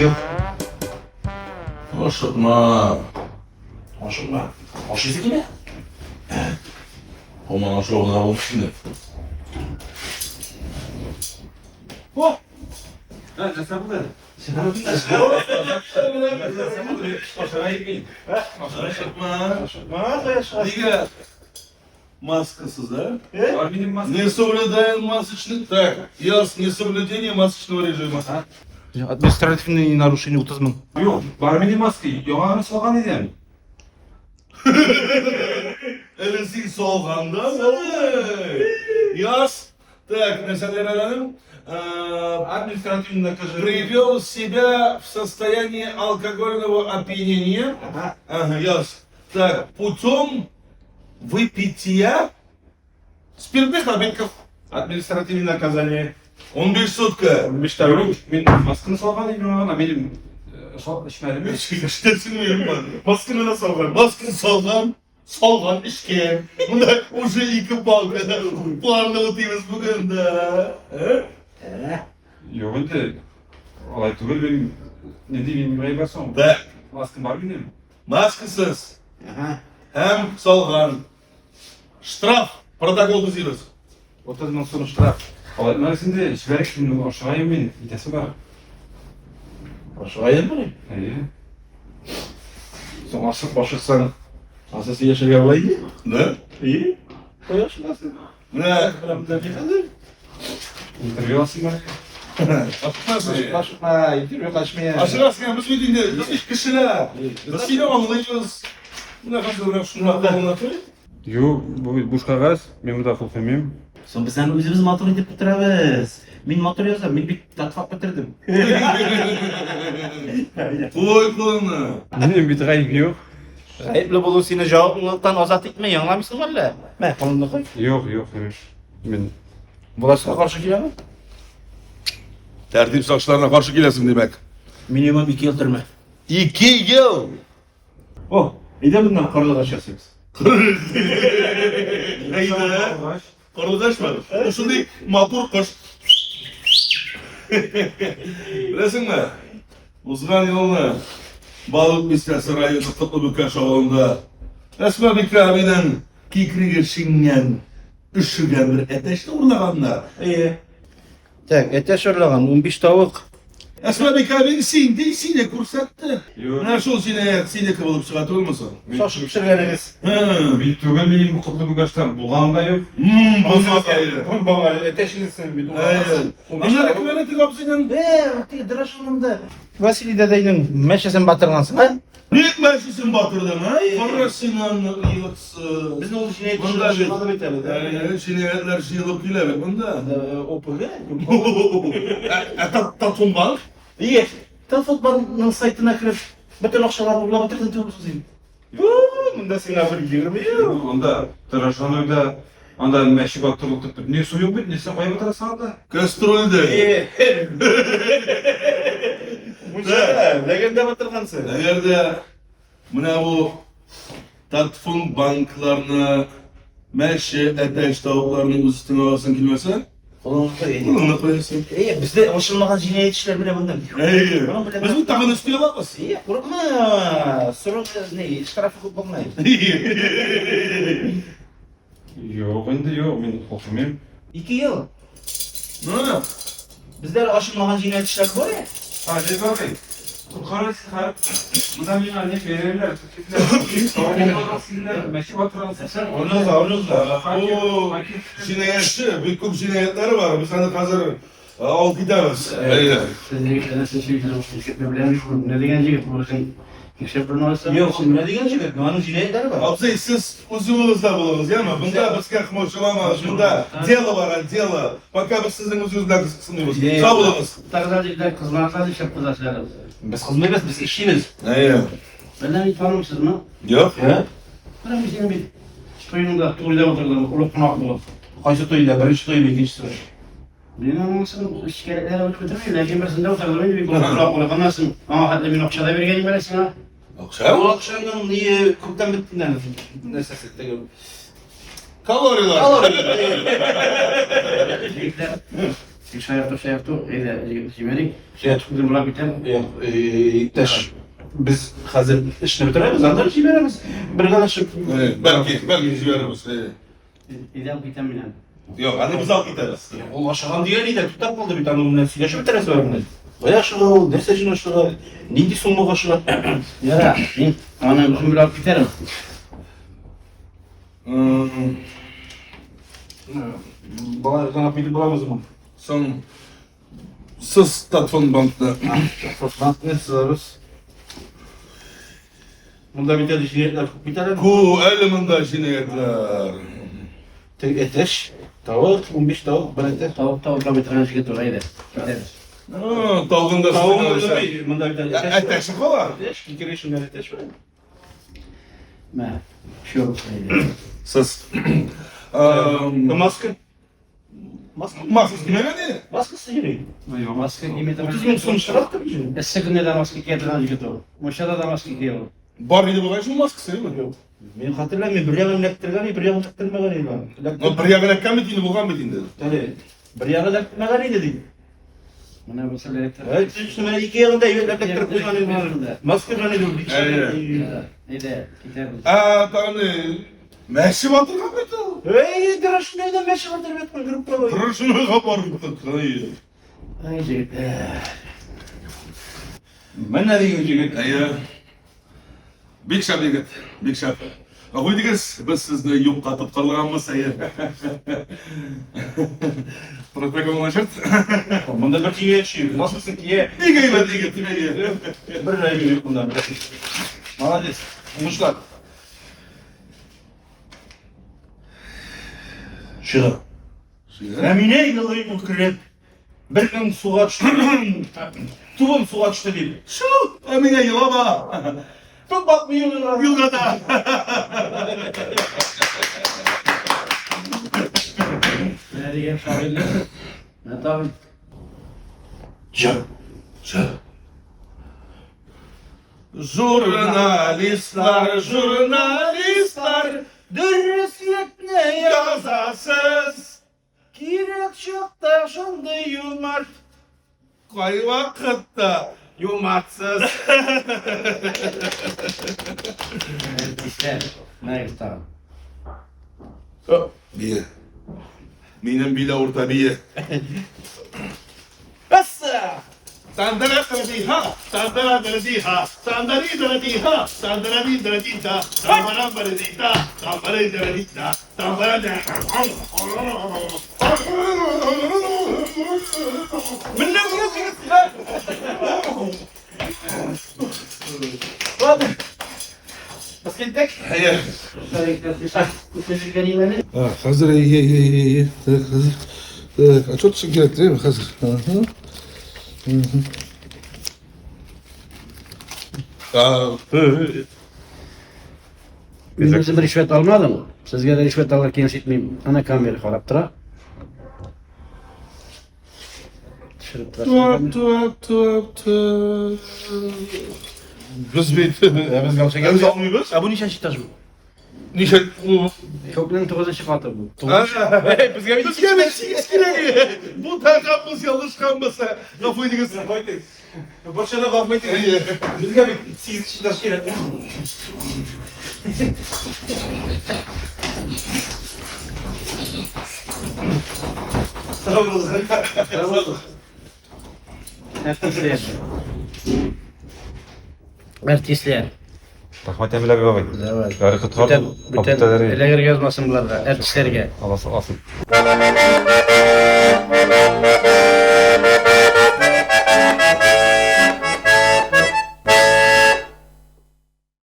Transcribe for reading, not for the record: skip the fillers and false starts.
Yok. Oşutma. Hoşuma. Hoş izi gibi. Aman aşağıdan olmuş şimdi. Oh. Ha, sen bu da. Oşutma. Дига. Маскасыз, да? Арминин маска. Не соблюдаем масочный... Так, ясно, несоблюдение масочного режима. Административный нарушение 30 мың. Yok, Barminin maske. Yoğanı soğan edem. Элисин солғанда, Яс. Так, Насалер Араным. Административный наказание. Привел себя в состояние алкогольного опьянения. Ага, яс. Так, путем выпития спиртных напитков. Административный наказание. 15 сутка. 15 тәулік. Yok, ben maskını soğan edem ama benim içmedim yok. İştesin miyim ben? Baskını da salgan. Baskını salgan. Salgan işke. Bunda уже iki balga. Puanla otuyuz bugün de. Yok, ente. Olay tugul benim ne diyeyim buraya baksam. Da. Maskın var benim. Maskısız. Aha. Hem salgan. Штраф. Протокол düzüyoruz. 30 мың so'm штраф. Olay neresinde şiverek şimdi aşağıya ben itesi var. Aşağıya mı? İyi. Sen asıp başırsan. Asası yaşarga olaydı. Da. İyi. Koyarsın asıl. Ne? İnterview alsın bari. Açıklasın. Başıma interview kaçmaya. Açıklasın. Biz bildiğinde. Biz iş kişiler. Biz seni anlayacağız. Bu ne kadar önemli şunu anlatıyor. Yok, bu boş kağıt. Ben bu da koklamıyorum. Son biz sen özümüz motor edip bitiremiz. Men motor yazsam, men bir tatfak bitirdim. Koy kolunu. Benim bir drayım yok. Ayıplı bolu seni cevaplıktan azat etmeyin, anlamışsın valla. Ben kolunu koy. Yok, evet. Ben Bulaşığa karşı geliyor mu? Tertip saçlarına karşı gelesin demek. Minimum 2 yıl türme. 2 yıl. Oh. İyi bundan karlı kaçarsınız. Neydi? Karlıdaş mı? O şimdi motor koş. Bilesin mi? Uzman yoluna Balık Bistesi rayonu Kutlubuka şoğlunda Esma Bikri abiden kikriga şingen üşügen bir eteşte uğurlaganlar. İyi. Tak, ete şorlagan 15 tavuk. Esma Bikri abinin sine kursattı. Yok. Ne şol sine kıvılıp çıkartır olmasın? Şaşıp pişirgeniniz. bir tugul benim bu kutlu bu kaçtan bulağım da yok. Bozmaz ayrı. Bana eteşinizsin bir Aynen. Onlar ekmeğini kapsının. Ati dıraşılımda. Vasili dedeyin meşesini batırgansın ha? Büyük meclisin batırdın ha? Parasından yılıksız. Biz ne oldu şimdi Bunda bir. düşünüyoruz? Biter. Yani sinirler yılıp gülemek bunda. Opurga. Tatun bank. İyi. Futbolun saytına kirip bütün akşamlar uğurla bitirdin tüyümüzün. Bunda sana bir 20 Onda tıraşlanırda onda meşi batırılıp tutup ne suyu bit ne sen koyup oturasın da. Kastrolde. İyi. Bu şey, legende batırgansın. Eğer de bu Tatfun banklarına meşe eteş tavuklarının üstüne alasın kilmese Kolunu koy. bunu koyasın. İyi. Bizde hoşlanmagan cinayet işler bile bundan. İyi. Biz bu takın üstüne bakmasın. İyi. Korkma. Sorun ne? İş tarafı kullanmayın. Yok indi yok ben koklamıyorum. 2 yıl. Ne? Bizde aşılmagan cinayet işler var ya. Hadi bakayım. Kurkarı sıkar. Bundan bir anne verirler. Tutuklar. Meşi batıransın sen. Onunla. Bu cinayetçi, bir kup cinayetleri var. Biz hani hazır al gideriz. İyi. Ne diyecek bu şey? Yok, ne diyecek? Kanun cinayetleri var. Abzey siz uzunluğunuzda bulunuz ya mı? Bunda biz kakmoşulamaz. Bunda diyala var, diyala. Baka biz sizin uzunuzdan kısınıyoruz. Sağ bulunuz. Takdacıklar kızlarla iş yaptılar. Biz kızmayız, biz işçiyiz. İyi. Benden hiç tanımışsınız mı? Yok. Ben bir şeyin bir toyunda tuğrida oturdum, kulak konaklı. Qaysı toyda, birinci toy, ikinci toy. Benim anlamasın, şikayetler alıp götürmeyin. Lakin ben sende oturdum, bir kulak konaklı nasıl? Ama hatta bir noktada bir gelin veresin ha. Akşam? Bu akşamdan niye kurttan bittiğinden ne ses etti Kaloriler. Şayakto, Cimerik. Evet. Bizim bulan biten. Yok, İktaş. Biz hazır işini bitiremiz, anlar işi veremiz. Bir arkadaşım. Belki veririz. İdem biten bilen. Yok, hadi biz al gideriz. O aşağıdan diğer lider tutak kaldı bir tane onunla sigaşı bitiresi var bunun. Vay aşağı, ne seçin aşağı, neydi sunmak aşağı? Yara, anam bizim bulan biterim. Bana kanap bildi bulamaz mı? Son siz telefon bankta. Bak ne sığarız? Bunda bir tane jinayetler bir tane Ku eliminde jinayetler. tek eteş, tavuk, 15 tavuk, ben eteş. Tavukla bitiren şey getir, haydi. Gideriz. Tavuğun da Tavuğun üstüne da alırsan. bir, bunda bir tane eteş. Eteşi falan. Eteş, bir kere şunlar eteş var. Ne? Şu haydi. Siz. Maske. Maksız kime ne? Maske sıyırıyor. Maske giymeden. 30 gün sonuçta rahat tabii canım. Eski günde de maske giydiren şey getir. Moşada da maske giyiyor. Bar idi bu şu maskısı değil mi? Yok. Ben hatırlamıyorum, bir yalan elektrikleri, bir yalan taktırmaları ilan. No bir yagına kametini bu kametini dedi. Tabii. Bir yalan elektrikleri dedi. Buna mesela elektrik. Evet, işte ben iki yılında elektrik var. Maske var ne diyor? Haydi, gideriz. Tamam ne? Meşi batır kameti. Hey, diraş neyden meşe vardır betmen grupta var. Pırışını kaparım. Haydi. Ben ne diyeceğim? Aya. Big shot digit. Big shot. Ahoy diges, bas sizni yok qatıp qalganmız aya. Prospekom maşart. Bunda bir tiye yaşıyor. Maskesi tiye. Digeyme digit tiye. Bir ay günlük bundan. Malades. Muşlar. Şu. Emine yılı bu krep. Bir gün suğa düştü. Tubum suğa düştü değil. Şu, amine yılaba. Tut bakmıyor lan. Yılgada. Nerede gel şahitler? Ne tabii. Can. Jurnalistler, jurnalistler, Dürüstlük ne yazasız. Kirek çok da şunday yumart. Koy vakitte Yumartsız. İşte. Ne tabii. Biye. Minin bile orta biye. Bassa. Sandara derdiha, sandara derdiha, sandari derdiha, sandara derdiha, sambara derdiha, sambara derdiha, sambara derdiha. من نفسي واضح بس كنتك Hayır. Çocuk garibanı. Hazır iyi. Hazır. Çok şeker değil mi? Hazır. Bizi bir rüşvet almadım. Sizge de rüşvet alırken işitmeyeyim. Ana kamera harap tıra. Tuhaf. Biz bit. biz gamsa Biz almıyoruz. Abu nişan şitaş bu. Nişan bu. Köklerin tohuzu şifatı bu. Biz gabi Biz gelmek iskilegi. Bu takabımız yanlış kalmasa. Kafayı digis. Boşuna kalmaydı. Biz gabi siz şitaş kere. Ertesler. Ertesler. Rahmat Emel abi babay. Evet. Yarı kıtlar. Bütün eleger yazmasın bunlar da. Erteslerge. Allah'a olsun.